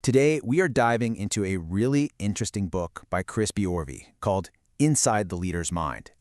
Today, we are diving into a really interesting book by Chris Biorvi called Inside the Leader's Mind.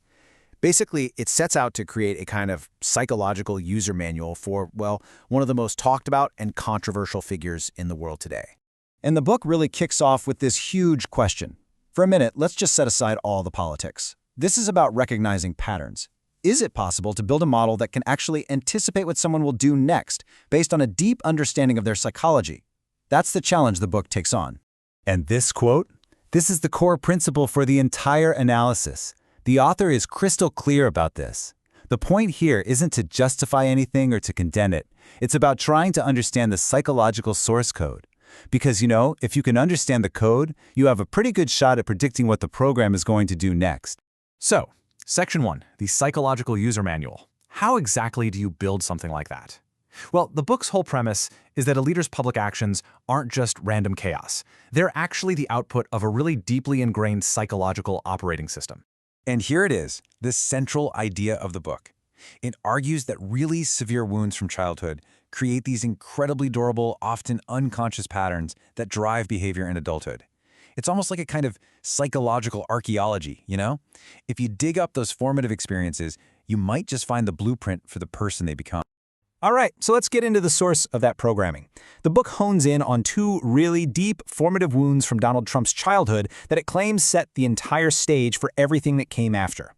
Basically, it sets out to create a kind of psychological user manual for, well, one of the most talked about and controversial figures in the world today. And the book really kicks off with this huge question. For a minute, let's just set aside all the politics. This is about recognizing patterns. Is it possible to build a model that can actually anticipate what someone will do next based on a deep understanding of their psychology? That's the challenge the book takes on. And this quote? This is the core principle for the entire analysis. The author is crystal clear about this. The point here isn't to justify anything or to condemn it. It's about trying to understand the psychological source code. Because, if you can understand the code, you have a pretty good shot at predicting what the program is going to do next. So, Section 1, the Psychological User Manual. How exactly do you build something like that? Well, the book's whole premise is that a leader's public actions aren't just random chaos. They're actually the output of a really deeply ingrained psychological operating system. And here it is, the central idea of the book. It argues that really severe wounds from childhood create these incredibly durable, often unconscious patterns that drive behavior in adulthood. It's almost like a kind of psychological archaeology, If you dig up those formative experiences, you might just find the blueprint for the person they become. All right, so let's get into the source of that programming. The book hones in on two really deep, formative wounds from Donald Trump's childhood that it claims set the entire stage for everything that came after.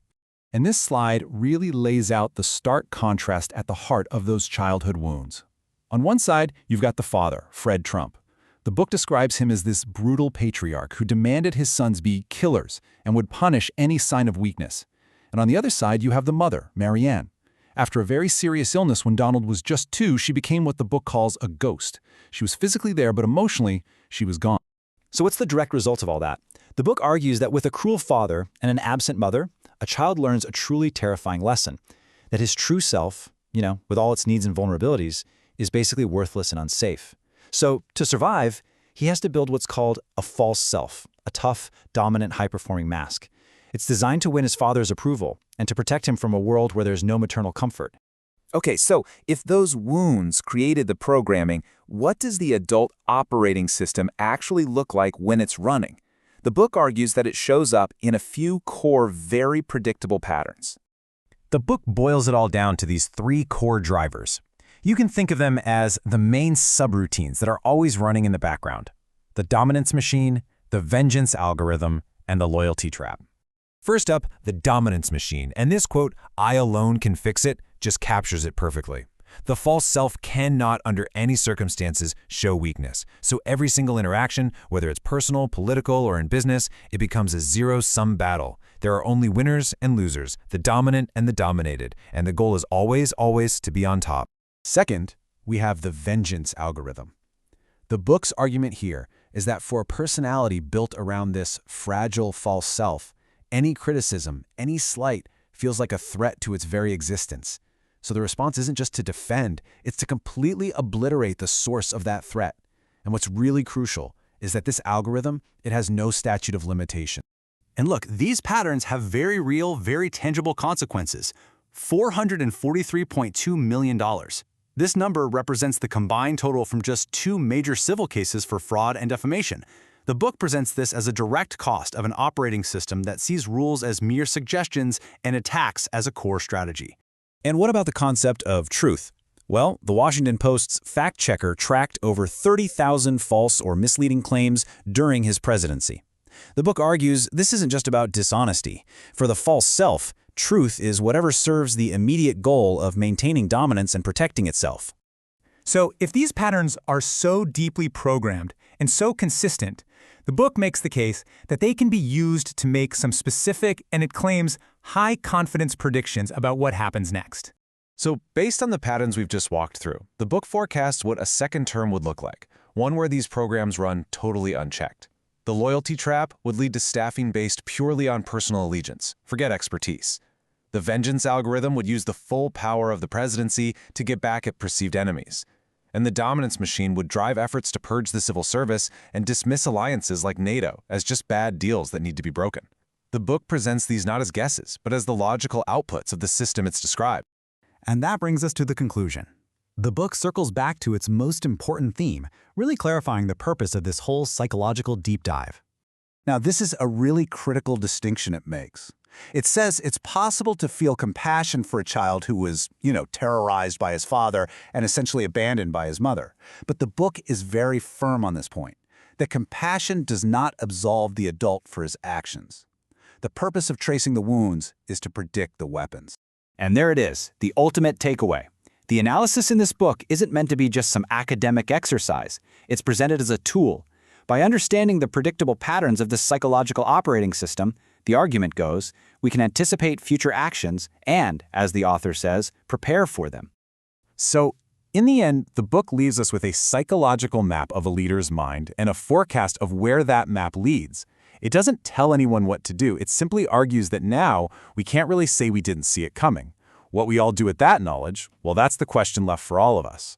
And this slide really lays out the stark contrast at the heart of those childhood wounds. On one side, you've got the father, Fred Trump. The book describes him as this brutal patriarch who demanded his sons be killers and would punish any sign of weakness. And on the other side, you have the mother, Marianne. After a very serious illness when Donald was just 2, she became what the book calls a ghost. She was physically there, but emotionally, she was gone. So what's the direct result of all that? The book argues that with a cruel father and an absent mother, a child learns a truly terrifying lesson, that his true self, with all its needs and vulnerabilities, is basically worthless and unsafe. So to survive, he has to build what's called a false self, a tough, dominant, high-performing mask. It's designed to win his father's approval and to protect him from a world where there's no maternal comfort. Okay, so if those wounds created the programming, what does the adult operating system actually look like when it's running? The book argues that it shows up in a few core, very predictable patterns. The book boils it all down to these 3 core drivers. You can think of them as the main subroutines that are always running in the background: the dominance machine, the vengeance algorithm, and the loyalty trap. First up, the dominance machine, and this quote, "I alone can fix it," just captures it perfectly. The false self cannot, under any circumstances, show weakness. So every single interaction, whether it's personal, political, or in business, it becomes a zero-sum battle. There are only winners and losers, the dominant and the dominated, and the goal is always, always to be on top. Second, we have the vengeance algorithm. The book's argument here is that for a personality built around this fragile false self, any criticism, any slight, feels like a threat to its very existence. So the response isn't just to defend, it's to completely obliterate the source of that threat. And what's really crucial is that this algorithm, it has no statute of limitation. And look, these patterns have very real, very tangible consequences. $443.2 million. This number represents the combined total from just 2 major civil cases for fraud and defamation. The book presents this as a direct cost of an operating system that sees rules as mere suggestions and attacks as a core strategy. And what about the concept of truth? Well, the Washington Post's fact-checker tracked over 30,000 false or misleading claims during his presidency. The book argues this isn't just about dishonesty. For the false self, truth is whatever serves the immediate goal of maintaining dominance and protecting itself. So if these patterns are so deeply programmed and so consistent, the book makes the case that they can be used to make some specific, and it claims, high-confidence predictions about what happens next. So based on the patterns we've just walked through, the book forecasts what a second term would look like, one where these programs run totally unchecked. The loyalty trap would lead to staffing based purely on personal allegiance, forget expertise. The vengeance algorithm would use the full power of the presidency to get back at perceived enemies. And the dominance machine would drive efforts to purge the civil service and dismiss alliances like NATO as just bad deals that need to be broken. The book presents these not as guesses, but as the logical outputs of the system it's described. And that brings us to the conclusion. The book circles back to its most important theme, really clarifying the purpose of this whole psychological deep dive. Now, this is a really critical distinction it makes. It says it's possible to feel compassion for a child who was, terrorized by his father and essentially abandoned by his mother. But the book is very firm on this point, that compassion does not absolve the adult for his actions. The purpose of tracing the wounds is to predict the weapons. And there it is, the ultimate takeaway. The analysis in this book isn't meant to be just some academic exercise. It's presented as a tool. By understanding the predictable patterns of this psychological operating system, the argument goes, we can anticipate future actions and, as the author says, prepare for them. So, in the end, the book leaves us with a psychological map of a leader's mind and a forecast of where that map leads. It doesn't tell anyone what to do. It simply argues that now we can't really say we didn't see it coming. What we all do with that knowledge, well, that's the question left for all of us.